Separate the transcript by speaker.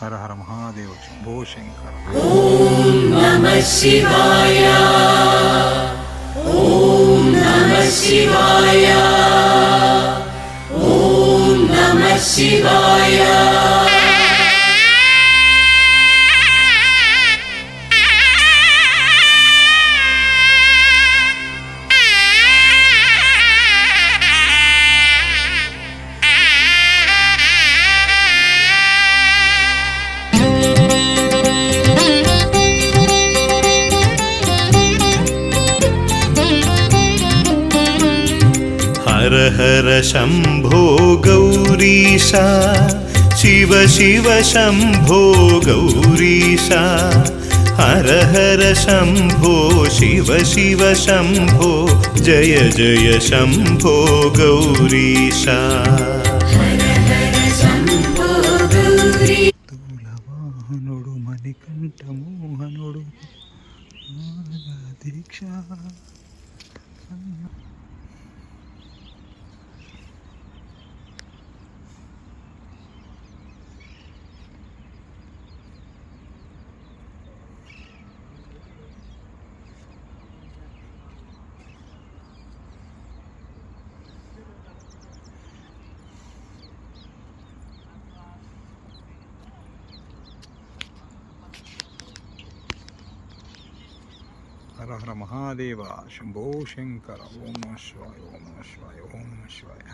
Speaker 1: హర హర మహాదేవ శంభో శంకర.
Speaker 2: ఓం నమః శివాయ, ఓం నమః శివాయ, ఓం నమః శివాయ.
Speaker 3: हर हर शम्भो गौरीशा, शिव शिव शम्भो गौरीशा. हर हर शम्भो शिव शिव शम्भो, जय जय शम्भो गौरीशा.
Speaker 1: స్థూలవాహనుడు మణికంఠ మోహనుడు దీక్ష. హర హర మహాదేవ శంభో శంకర. ఓం నమః శివాయ, ఓం నమః శివాయ, ఓం నమః శివాయ.